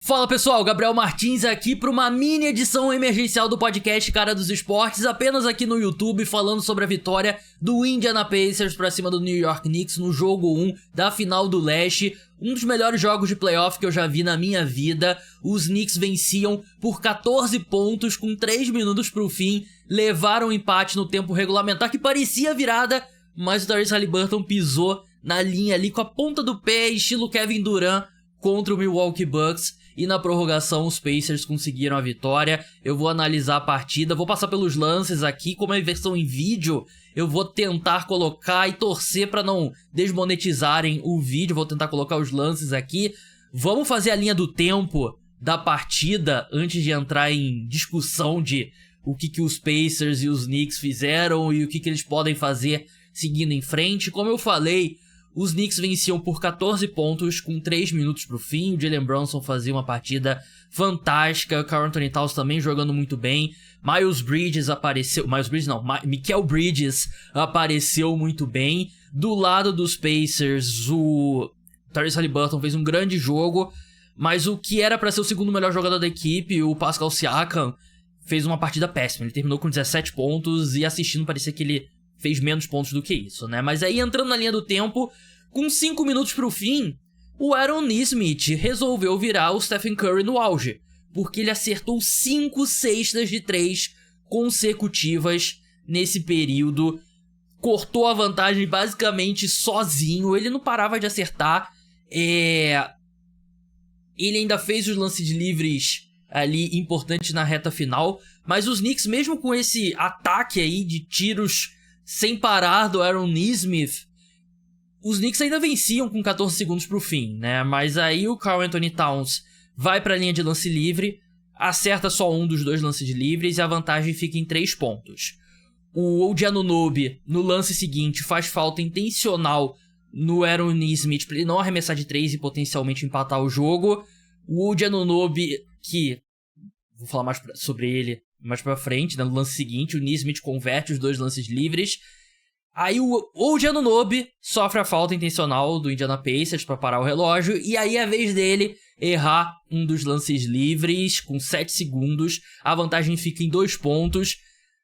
Fala pessoal, Gabriel Martins aqui para uma mini edição emergencial do podcast Cara dos Esportes, apenas aqui no YouTube, falando sobre a vitória do Indiana Pacers para cima do New York Knicks no jogo 1 da final do Leste, um dos melhores jogos de playoff que eu já vi na minha vida. Os Knicks venciam por 14 pontos com 3 minutos pro fim, levaram um empate no tempo regulamentar que parecia virada, mas o Tyrese Haliburton pisou na linha ali com a ponta do pé, estilo Kevin Durant, contra o Milwaukee Bucks. E na prorrogação os Pacers conseguiram a vitória. Eu vou analisar a partida, vou passar pelos lances aqui. Como é versão em vídeo, eu vou tentar colocar e torcer para não desmonetizarem o vídeo. Vou tentar colocar os lances aqui. Vamos fazer a linha do tempo da partida antes de entrar em discussão de o que os Pacers e os Knicks fizeram e o que eles podem fazer seguindo em frente. Como eu falei, os Knicks venciam por 14 pontos com 3 minutos pro fim. O Jalen Brunson fazia uma partida fantástica. O Karl-Anthony Towns também jogando muito bem. Mikal Bridges apareceu muito bem. Do lado dos Pacers, o Tyrese Haliburton fez um grande jogo. Mas o que era pra ser o segundo melhor jogador da equipe, o Pascal Siakam, fez uma partida péssima. Ele terminou com 17 pontos e assistindo parecia que ele fez menos pontos do que isso, né? Mas aí, entrando na linha do tempo, com 5 minutos pro fim, o Aaron Nesmith resolveu virar o Stephen Curry no auge, porque ele acertou 5 cestas de 3 consecutivas nesse período, cortou a vantagem basicamente sozinho, ele não parava de acertar, ele ainda fez os lances livres ali importantes na reta final, mas os Knicks, mesmo com esse ataque aí de tiros sem parar do Aaron Nesmith, os Knicks ainda venciam com 14 segundos pro fim, né? Mas aí o Karl-Anthony Towns vai pra linha de lance livre, acerta só um dos dois lances livres e a vantagem fica em 3 pontos. O OG Anunoby, no lance seguinte, faz falta intencional no Aaron Nesmith pra ele não arremessar de 3 e potencialmente empatar o jogo. O OG Anunoby, que vou falar mais sobre ele mais pra frente, né? No lance seguinte, o Nesmith converte os 2 lances livres. Aí o OG Anunoby sofre a falta intencional do Indiana Pacers pra parar o relógio. E aí é a vez dele errar um dos lances livres com 7 segundos. A vantagem fica em 2 pontos.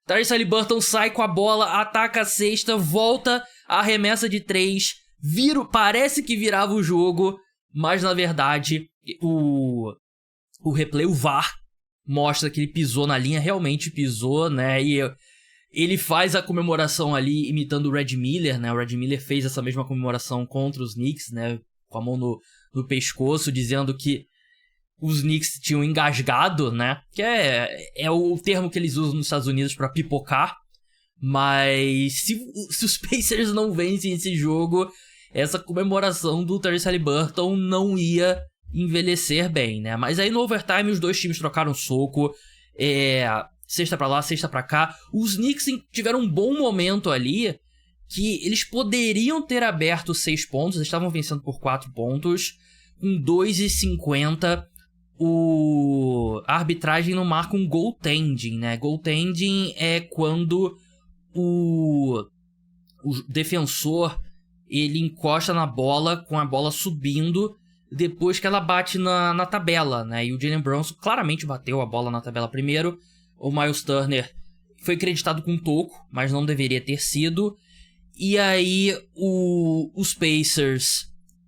Tyrese Haliburton sai com a bola, ataca a cesta, volta, arremessa de 3. Parece que virava o jogo, mas na verdade o replay, o VAR, mostra que ele pisou na linha, realmente pisou, né? E ele faz a comemoração ali imitando o Red Miller, né? O Red Miller fez essa mesma comemoração contra os Knicks, né? Com a mão no pescoço, dizendo que os Knicks tinham engasgado, né? Que é o termo que eles usam nos Estados Unidos pra pipocar. Mas se os Pacers não vencem esse jogo, essa comemoração do Tyrese Haliburton não ia envelhecer bem, né? Mas aí no overtime os dois times trocaram soco, cesta pra lá, cesta pra cá. Os Knicks tiveram um bom momento ali, que eles poderiam ter aberto 6 pontos, eles estavam vencendo por 4 pontos, com 2:50, a arbitragem não marca um goaltending, né? Goaltending é quando o defensor, ele encosta na bola com a bola subindo depois que ela bate na tabela, né? E o Jalen Brunson claramente bateu a bola na tabela primeiro. O Miles Turner foi creditado com toco, mas não deveria ter sido. E aí os Pacers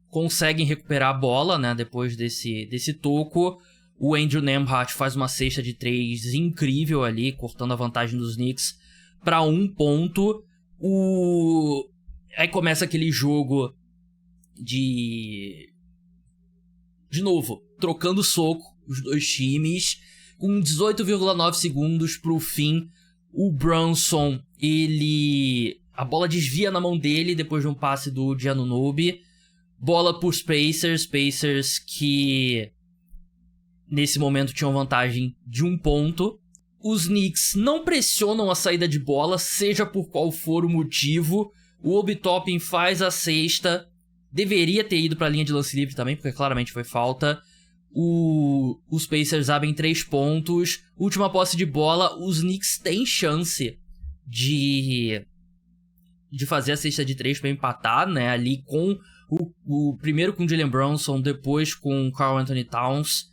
conseguem recuperar a bola, né? Depois desse toco. O Andrew Nembhard faz uma cesta de 3 incrível ali, cortando a vantagem dos Knicks para 1 ponto. Aí começa aquele jogo de novo, trocando soco, os dois times, com 18,9 segundos pro fim. O Brunson, a bola desvia na mão dele depois de um passe do OG Anunoby. Bola pros Pacers que nesse momento tinham vantagem de 1 ponto. Os Knicks não pressionam a saída de bola, seja por qual for o motivo. O Obi Toppin faz a cesta. Deveria ter ido pra linha de lance livre também, porque claramente foi falta. Os Pacers abrem 3 pontos. Última posse de bola. Os Knicks têm chance de fazer a cesta de 3 pra empatar, né? Ali com o primeiro com o Jalen Brunson, depois com o Karl-Anthony Towns.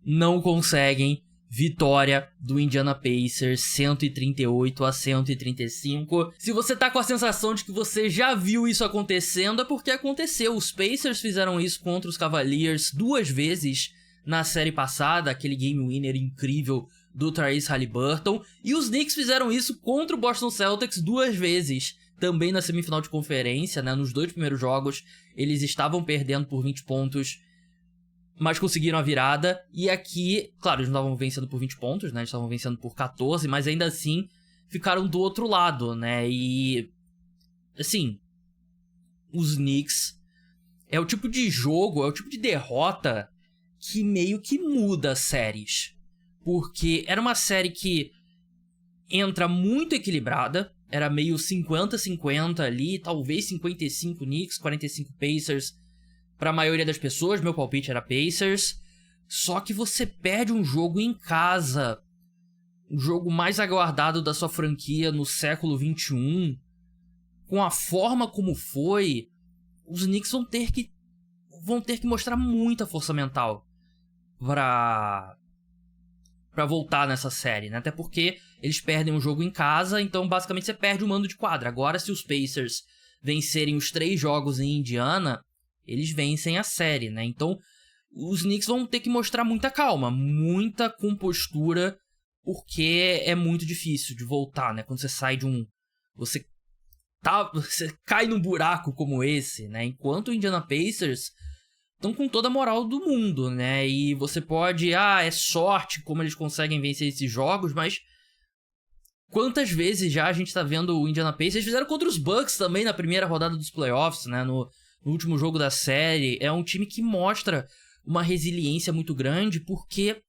não conseguem. Vitória do Indiana Pacers, 138-135. Se você tá com a sensação de que você já viu isso acontecendo, é porque aconteceu. Os Pacers fizeram isso contra os Cavaliers 2 vezes na série passada, aquele game winner incrível do Tyrese Haliburton. E os Knicks fizeram isso contra o Boston Celtics 2 vezes, também na semifinal de conferência, né? Nos 2 primeiros jogos, eles estavam perdendo por 20 pontos, mas conseguiram a virada. E aqui, claro, eles não estavam vencendo por 20 pontos, né? Eles estavam vencendo por 14, mas ainda assim ficaram do outro lado, né? E, assim, os Knicks é o tipo de jogo, é o tipo de derrota que meio que muda as séries. Porque era uma série que entra muito equilibrada, era meio 50-50 ali, talvez 55 Knicks, 45 Pacers. Pra maioria das pessoas, meu palpite era Pacers. Só que você perde um jogo em casa, o jogo mais aguardado da sua franquia no século XXI, com a forma como foi, os Knicks vão ter que mostrar muita força mental pra voltar nessa série, né? Até porque eles perdem um jogo em casa, então basicamente você perde o mando de quadra. Agora, se os Pacers vencerem os 3 jogos em Indiana, eles vencem a série, né? Então, os Knicks vão ter que mostrar muita calma, muita compostura, porque é muito difícil de voltar, né? Quando você sai de um... Você cai num buraco como esse, né? Enquanto o Indiana Pacers estão com toda a moral do mundo, né? E você pode... é sorte como eles conseguem vencer esses jogos, mas... Quantas vezes já a gente tá vendo o Indiana Pacers? Eles fizeram contra os Bucks também na primeira rodada dos playoffs, né? No último jogo da série. É um time que mostra uma resiliência muito grande, porque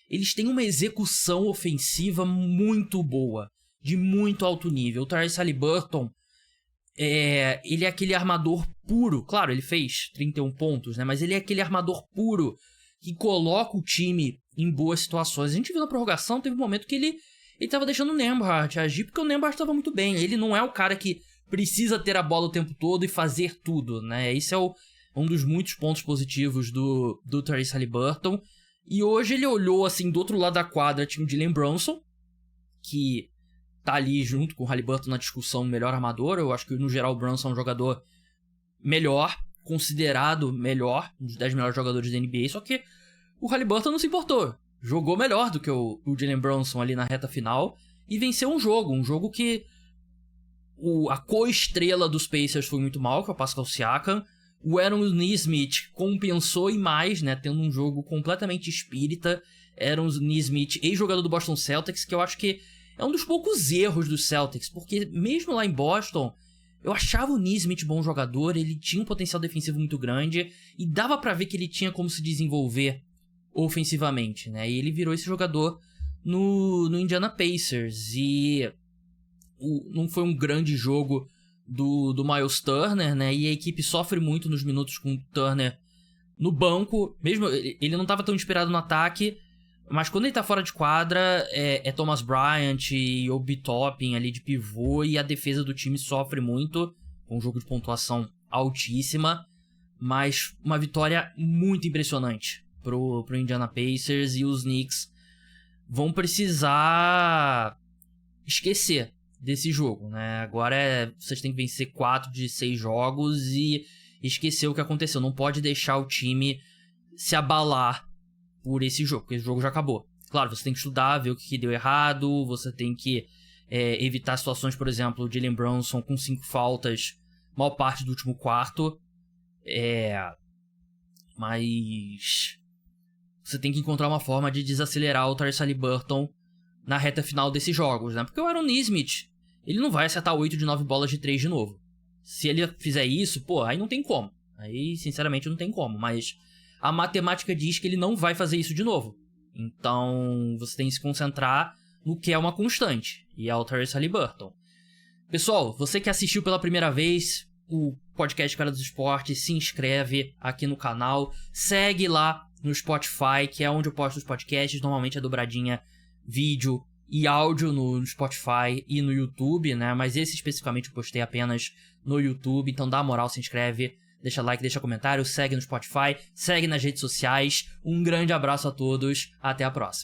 eles têm uma execução ofensiva muito boa, de muito alto nível. O Tyrese Haliburton, ele é aquele armador puro. Claro, ele fez 31 pontos, né? Mas ele é aquele armador puro que coloca o time em boas situações. A gente viu na prorrogação, teve um momento que ele tava deixando o Nembhard agir, porque o Nembhard estava muito bem. Ele não é o cara que precisa ter a bola o tempo todo e fazer tudo, né? Esse é um dos muitos pontos positivos do Tyrese Haliburton. E hoje ele olhou, assim, do outro lado da quadra, tinha o Jalen Brunson, que tá ali junto com o Haliburton na discussão melhor armador. Eu acho que, no geral, o Brunson é um jogador melhor, considerado melhor, um dos 10 melhores jogadores da NBA, só que o Haliburton não se importou. Jogou melhor do que o Jalen Brunson ali na reta final e venceu um jogo que a co-estrela dos Pacers foi muito mal, que é o Pascal Siakam. O Aaron Nesmith compensou e mais, né, tendo um jogo completamente espírita. Aaron Nesmith, ex-jogador do Boston Celtics, que eu acho que é um dos poucos erros dos Celtics, porque mesmo lá em Boston, eu achava o Nesmith bom jogador, ele tinha um potencial defensivo muito grande e dava pra ver que ele tinha como se desenvolver ofensivamente, né? E ele virou esse jogador no Indiana Pacers. E não foi um grande jogo do Miles Turner, né? E a equipe sofre muito nos minutos com o Turner no banco. Mesmo ele não estava tão inspirado no ataque, mas quando ele tá fora de quadra, é Thomas Bryant e Obi Toppin ali de pivô, e a defesa do time sofre muito, com um jogo de pontuação altíssima, mas uma vitória muito impressionante pro Indiana Pacers. E os Knicks vão precisar esquecer desse jogo, né? Agora vocês têm que vencer 4 de 6 jogos e esquecer o que aconteceu. Não pode deixar o time se abalar por esse jogo, porque esse jogo já acabou. Claro, você tem que estudar, ver o que deu errado, você tem que evitar situações, por exemplo, o Jalen Brunson com 5 faltas, maior parte do último quarto. Mas você tem que encontrar uma forma de desacelerar o Tyrese Haliburton na reta final desses jogos, né? Porque o Aaron Nesmith, ele não vai acertar 8 de 9 bolas de 3 de novo. Se ele fizer isso, aí não tem como. Aí, sinceramente, não tem como. Mas a matemática diz que ele não vai fazer isso de novo. Então, você tem que se concentrar no que é uma constante, e é o Tyrese Haliburton. Pessoal, você que assistiu pela primeira vez o podcast Cara dos Esportes, se inscreve aqui no canal, segue lá no Spotify, que é onde eu posto os podcasts. Normalmente é dobradinha vídeo e áudio no Spotify e no YouTube, né? Mas esse especificamente eu postei apenas no YouTube. Então dá uma moral, se inscreve, Deixa like, deixa comentário, segue no Spotify, segue nas redes sociais. Um grande abraço a todos, até a próxima.